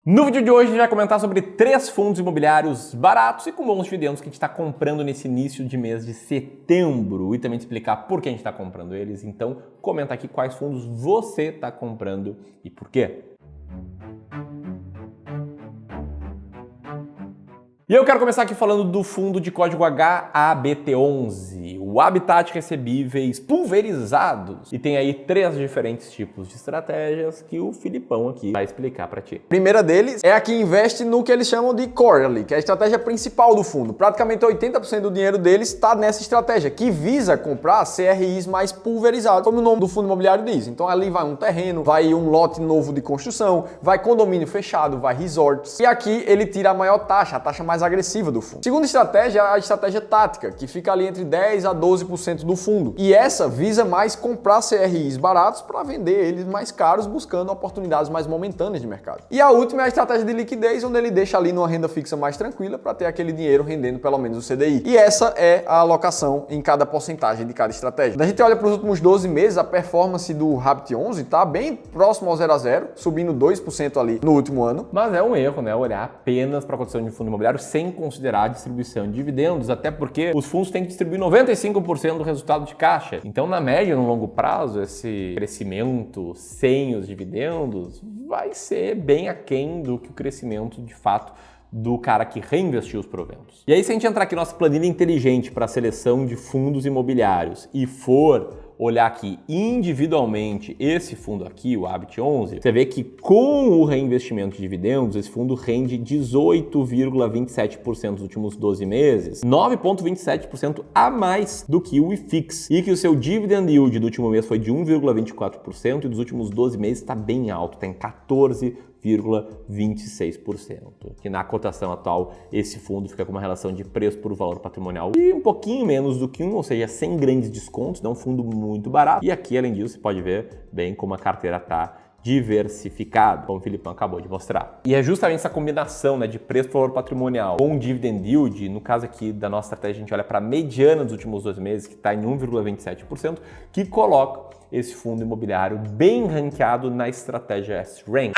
No vídeo de hoje a gente vai comentar sobre 3 fundos imobiliários baratos e com bons dividendos que a gente está comprando nesse início de mês de setembro e também te explicar por que a gente está comprando eles. Então comenta aqui quais fundos você está comprando e por quê. E eu quero começar aqui falando do fundo de código HABT11, o Habitat Recebíveis Pulverizados. E tem aí 3 diferentes tipos de estratégias que o Filipão aqui vai explicar para ti. A primeira deles é a que investe no que eles chamam de Quarterly, que é a estratégia principal do fundo. Praticamente 80% do dinheiro deles está nessa estratégia, que visa comprar CRIs mais pulverizados, como o nome do fundo imobiliário diz. Então ali vai um terreno, vai um lote novo de construção, vai condomínio fechado, vai resorts. E aqui ele tira a maior taxa, a taxa mais agressiva do fundo. Segunda estratégia é a estratégia tática, que fica ali entre 10 a 12% do fundo. E essa visa mais comprar CRIs baratos para vender eles mais caros, buscando oportunidades mais momentâneas de mercado. E a última é a estratégia de liquidez, onde ele deixa ali numa renda fixa mais tranquila para ter aquele dinheiro rendendo pelo menos o CDI. E essa é a alocação em cada porcentagem de cada estratégia. Quando a gente olha para os últimos 12 meses, a performance do HABT11 está bem próximo ao 0 a 0, subindo 2% ali no último ano. Mas é um erro, né? Olhar apenas para a cotação de fundo imobiliário sem considerar a distribuição de dividendos, até porque os fundos têm que distribuir 95% do resultado de caixa. Então, na média, no longo prazo, esse crescimento sem os dividendos vai ser bem aquém do que o crescimento, de fato, do cara que reinvestiu os proventos. E aí, se a gente entrar aqui na nossa planilha inteligente para a seleção de fundos imobiliários e for olhar aqui individualmente esse fundo aqui, o HABT11, você vê que com o reinvestimento de dividendos, esse fundo rende 18,27% nos últimos 12 meses, 9,27% a mais do que o IFIX, e que o seu dividend yield do último mês foi de 1,24% e dos últimos 12 meses está bem alto, está em 14,26%. Que na cotação atual, esse fundo fica com uma relação de preço por valor patrimonial e um pouquinho menos do que ou seja, sem grandes descontos, é um fundo muito barato. E aqui, além disso, você pode ver bem como a carteira está diversificada, como o Filipão acabou de mostrar. E é justamente essa combinação, né, de preço por valor patrimonial com dividend yield, no caso aqui da nossa estratégia, a gente olha para a mediana dos últimos 12 meses, que está em 1,27%, que coloca esse fundo imobiliário bem ranqueado na estratégia S-Rank.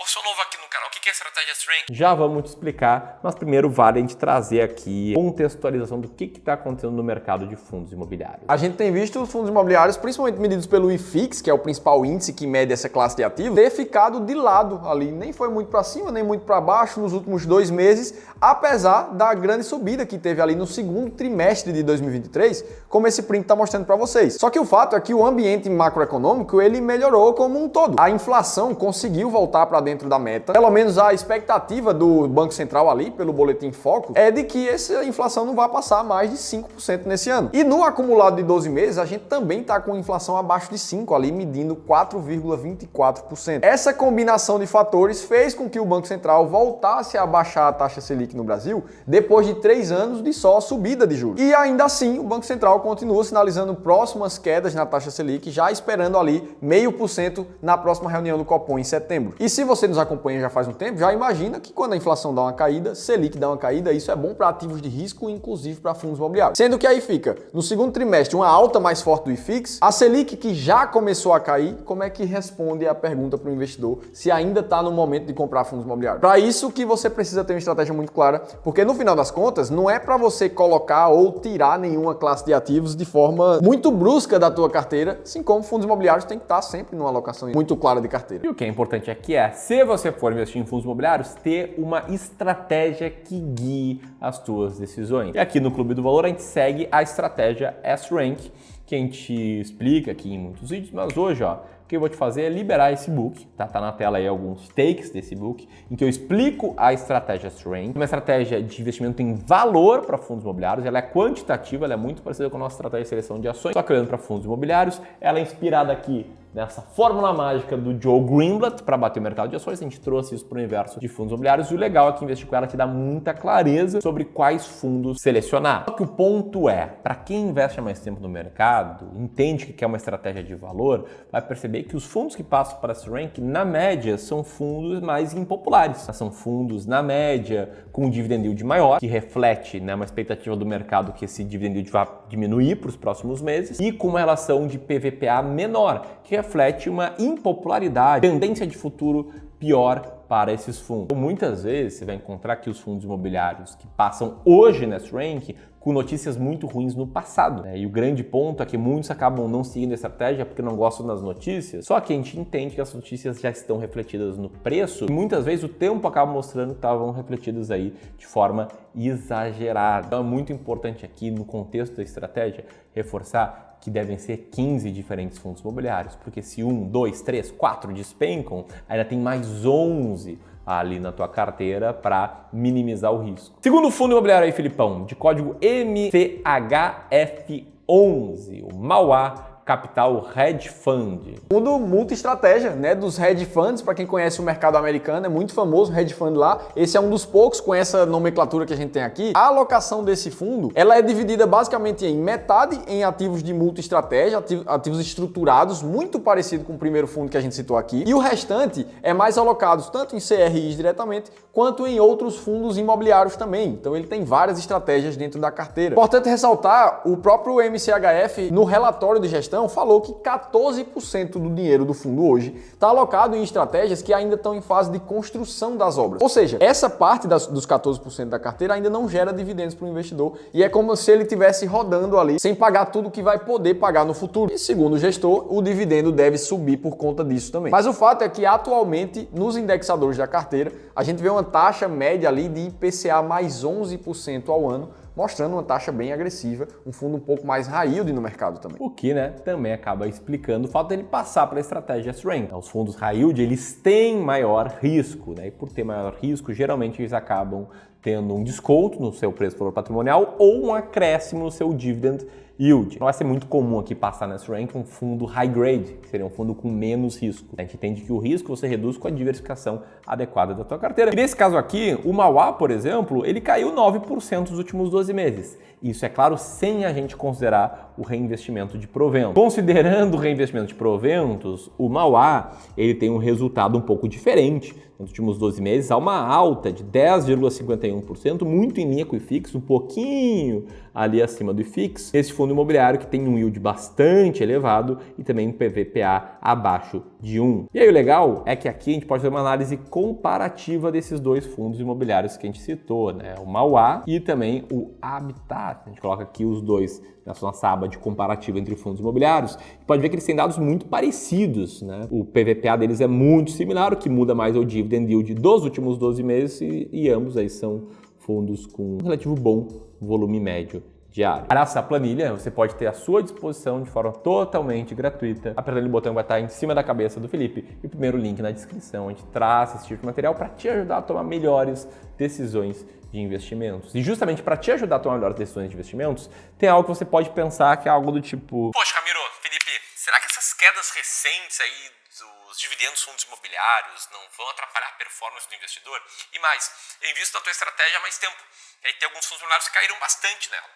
Sou novo aqui no canal, o que é estratégia S-Rank? Já vamos te explicar, mas primeiro vale a gente trazer aqui contextualização do que está acontecendo no mercado de fundos imobiliários. A gente tem visto os fundos imobiliários, principalmente medidos pelo IFIX, que é o principal índice que mede essa classe de ativos, ter ficado de lado ali. Nem foi muito para cima, nem muito para baixo nos últimos 2 meses, apesar da grande subida que teve ali no segundo trimestre de 2023, como esse print está mostrando para vocês. Só que o fato é que o ambiente macroeconômico ele melhorou como um todo. A inflação conseguiu voltar para dentro da meta. Pelo menos a expectativa do Banco Central ali, pelo boletim Focus, é de que essa inflação não vai passar mais de 5% nesse ano. E no acumulado de 12 meses, a gente também está com inflação abaixo de 5%, ali medindo 4,24%. Essa combinação de fatores fez com que o Banco Central voltasse a baixar a taxa Selic no Brasil depois de 3 anos de só subida de juros. E ainda assim, o Banco Central continua sinalizando próximas quedas na taxa Selic, já esperando ali 0,5% na próxima reunião do Copom em setembro. E se você nos acompanha já faz um tempo, já imagina que quando a inflação dá uma caída, Selic dá uma caída, isso é bom para ativos de risco, inclusive para fundos imobiliários. Sendo que aí fica, no segundo trimestre, uma alta mais forte do IFIX, a Selic que já começou a cair, como é que responde a pergunta para o investidor se ainda está no momento de comprar fundos imobiliários? Para isso que você precisa ter uma estratégia muito clara, porque no final das contas, não é para você colocar ou tirar nenhuma classe de ativos de forma muito brusca da tua carteira, assim como fundos imobiliários tem que estar sempre numa alocação muito clara de carteira. E o que é importante aqui é, se você for investir em fundos imobiliários, ter uma estratégia que guie as tuas decisões. E aqui no Clube do Valor a gente segue a estratégia S-Rank, que a gente explica aqui em muitos vídeos, mas hoje, ó, o que eu vou te fazer é liberar esse book, tá na tela aí alguns takes desse book, em que eu explico a estratégia S-Rank, uma estratégia de investimento em valor para fundos imobiliários, ela é quantitativa, ela é muito parecida com a nossa estratégia de seleção de ações, só que olhando para fundos imobiliários, ela é inspirada aqui nessa fórmula mágica do Joe Greenblatt para bater o mercado de ações. A gente trouxe isso para o universo de fundos imobiliários e o legal é que investir com ela te dá muita clareza sobre quais fundos selecionar. Só que o ponto é, para quem investe há mais tempo no mercado, entende que quer uma estratégia de valor, vai perceber que os fundos que passam para esse ranking, na média, são fundos mais impopulares. São fundos, na média, com um dividend yield maior, que reflete, né, uma expectativa do mercado que esse dividend yield vai diminuir para os próximos meses, e com uma relação de PVPA menor, que reflete uma impopularidade, tendência de futuro pior para esses fundos. Então, muitas vezes você vai encontrar que os fundos imobiliários que passam hoje nesse ranking com notícias muito ruins no passado, né? E o grande ponto é que muitos acabam não seguindo a estratégia porque não gostam das notícias, só que a gente entende que as notícias já estão refletidas no preço e muitas vezes o tempo acaba mostrando que estavam refletidas aí de forma exagerada. Então é muito importante aqui no contexto da estratégia reforçar que devem ser 15 diferentes fundos imobiliários, porque se 1, 2, 3, 4 despencam, ainda tem mais 11 ali na tua carteira para minimizar o risco. Segundo fundo imobiliário aí, Filipão, de código MCHF11, o Mauá Capital Hedge Fund. Fundo multi-estratégia, né, dos hedge funds, para quem conhece o mercado americano, é muito famoso o hedge fund lá. Esse é um dos poucos com essa nomenclatura que a gente tem aqui. A alocação desse fundo, ela é dividida basicamente em metade em ativos de multi-estratégia, ativos estruturados, muito parecido com o primeiro fundo que a gente citou aqui, e o restante é mais alocado tanto em CRIs diretamente, quanto em outros fundos imobiliários também. Então ele tem várias estratégias dentro da carteira. Importante ressaltar, o próprio MCHF, no relatório de gestão, falou que 14% do dinheiro do fundo hoje está alocado em estratégias que ainda estão em fase de construção das obras. Ou seja, essa parte dos 14% da carteira ainda não gera dividendos para o investidor e é como se ele estivesse rodando ali sem pagar tudo que vai poder pagar no futuro. E segundo o gestor, o dividendo deve subir por conta disso também. Mas o fato é que atualmente, nos indexadores da carteira, a gente vê uma taxa média ali de IPCA mais 11% ao ano, mostrando uma taxa bem agressiva, um fundo um pouco mais high yield no mercado também. O que, né, também acaba explicando o fato dele passar pela estratégia S-Rank. Os fundos high yield, eles têm maior risco, né? E por ter maior risco, geralmente eles acabam tendo um desconto no seu preço valor patrimonial ou um acréscimo no seu dividend yield. Não vai ser muito comum aqui passar nesse ranking um fundo high grade, que seria um fundo com menos risco. A gente entende que o risco você reduz com a diversificação adequada da tua carteira. E nesse caso aqui, o Mauá, por exemplo, ele caiu 9% nos últimos 12 meses. Isso, é claro, sem a gente considerar o reinvestimento de proventos. Considerando o reinvestimento de proventos, o Mauá ele tem um resultado um pouco diferente. Nos últimos 12 meses, há uma alta de 10,51%, muito em linha com o IFIX, um pouquinho ali acima do IFIX. Esse fundo imobiliário que tem um yield bastante elevado e também um PVPA abaixo de 1. E aí o legal é que aqui a gente pode fazer uma análise comparativa desses dois fundos imobiliários que a gente citou, né? O Mauá e também o Habitat. A gente coloca aqui os dois nessa nossa aba de comparativa entre fundos imobiliários, e pode ver que eles têm dados muito parecidos, né? O PVPA deles é muito similar, o que muda mais é o dividend yield dos últimos 12 meses e ambos aí são fundos com um relativo bom volume médio diário. Para essa planilha, você pode ter à sua disposição de forma totalmente gratuita. Apertando o botão que vai estar em cima da cabeça do Felipe e o primeiro link na descrição. A gente traz esse tipo de material para te ajudar a tomar melhores decisões de investimentos. E justamente para te ajudar a tomar melhores decisões de investimentos, tem algo que você pode pensar que é algo do tipo... Poxa, Ramiro, Felipe, será que essas quedas recentes aí dos dividendos dos fundos imobiliários não vão atrapalhar a performance do investidor? E mais, eu invisto na tua estratégia há mais tempo. E aí tem alguns fundos imobiliários que caíram bastante nela.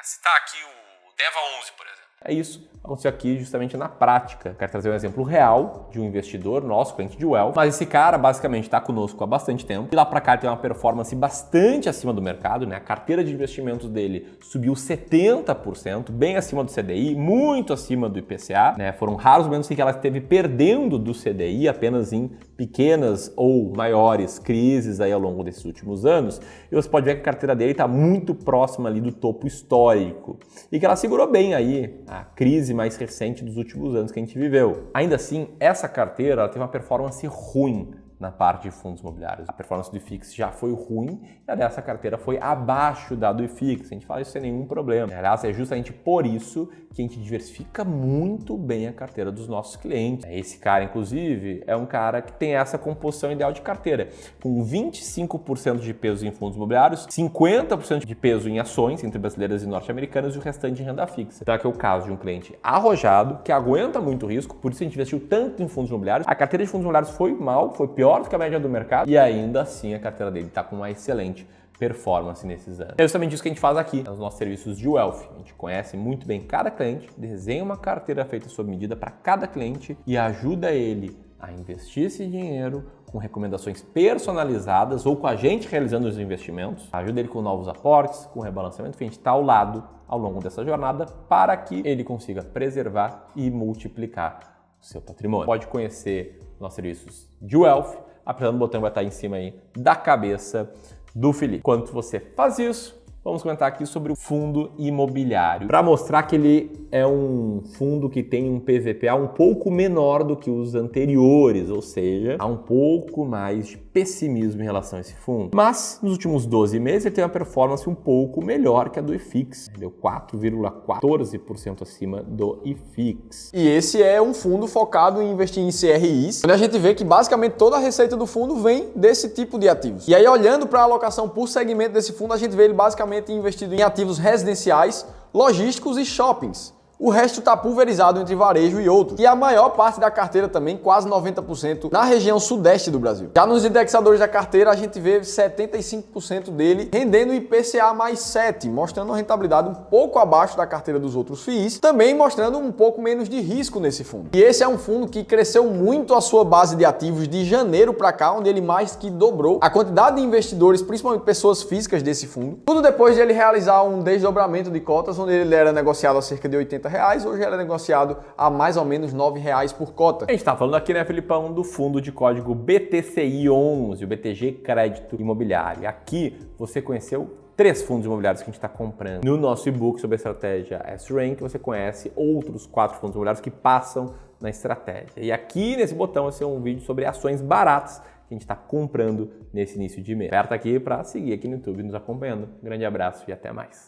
Citar aqui o DEVA11, por exemplo. É isso, aconteceu aqui justamente na prática. Quero trazer um exemplo real de um investidor, nosso cliente de Wealth, mas esse cara basicamente está conosco há bastante tempo e lá para cá ele tem uma performance bastante acima do mercado, né? A carteira de investimentos dele subiu 70%, bem acima do CDI, muito acima do IPCA, né? Foram raros momentos em que ela esteve perdendo do CDI apenas em pequenas ou maiores crises aí ao longo desses últimos anos. E você pode ver que a carteira dele está muito próxima ali do topo histórico e que ela segurou bem aí a crise mais recente dos últimos anos que a gente viveu. Ainda assim, essa carteira ela teve uma performance ruim na parte de fundos imobiliários. A performance do IFIX já foi ruim e a dessa carteira foi abaixo da do IFIX. A gente fala isso sem nenhum problema. Aliás, é justamente por isso que a gente diversifica muito bem a carteira dos nossos clientes. Esse cara, inclusive, é um cara que tem essa composição ideal de carteira, com 25% de peso em fundos imobiliários, 50% de peso em ações entre brasileiras e norte-americanas e o restante em renda fixa. Então aqui é o caso de um cliente arrojado, que aguenta muito risco, por isso a gente investiu tanto em fundos imobiliários. A carteira de fundos imobiliários foi mal, foi pior do que a média do mercado e ainda assim a carteira dele está com uma excelente performance nesses anos. É justamente isso que a gente faz aqui nos nossos serviços de Wealth. A gente conhece muito bem cada cliente, desenha uma carteira feita sob medida para cada cliente e ajuda ele a investir esse dinheiro com recomendações personalizadas ou com a gente realizando os investimentos. Ajuda ele com novos aportes, com rebalanceamento, que a gente está ao lado ao longo dessa jornada para que ele consiga preservar e multiplicar o seu patrimônio. Pode conhecer nossos serviços de Wealth apertando o botão vai estar em cima aí da cabeça do Felipe. Enquanto você faz isso, vamos comentar aqui sobre o fundo imobiliário, para mostrar que ele é um fundo que tem um PVPA um pouco menor do que os anteriores, ou seja, há um pouco mais de pessimismo em relação a esse fundo. Mas nos últimos 12 meses ele tem uma performance um pouco melhor que a do IFIX, deu 4,14% acima do IFIX. E esse é um fundo focado em investir em CRIs, onde a gente vê que basicamente toda a receita do fundo vem desse tipo de ativos. E aí, olhando para a alocação por segmento desse fundo, a gente vê ele basicamente investido em ativos residenciais, logísticos e shoppings. O resto está pulverizado entre varejo e outros. E a maior parte da carteira também, quase 90%, na região sudeste do Brasil. Já nos indexadores da carteira, a gente vê 75% dele rendendo IPCA mais 7, mostrando uma rentabilidade um pouco abaixo da carteira dos outros FIIs, também mostrando um pouco menos de risco nesse fundo. E esse é um fundo que cresceu muito a sua base de ativos de janeiro para cá, onde ele mais que dobrou a quantidade de investidores, principalmente pessoas físicas desse fundo. Tudo depois de ele realizar um desdobramento de cotas, onde ele era negociado a cerca de R$80, hoje era negociado a mais ou menos R$9 por cota. A gente está falando aqui, né, Felipão, do fundo de código BTCI11, o BTG Crédito Imobiliário. Aqui você conheceu 3 fundos imobiliários que a gente está comprando. No nosso e-book sobre a estratégia S-Rank, você conhece outros 4 fundos imobiliários que passam na estratégia. E aqui nesse botão vai ser um vídeo sobre ações baratas que a gente está comprando nesse início de mês. Aperta aqui para seguir aqui no YouTube nos acompanhando. Um grande abraço e até mais.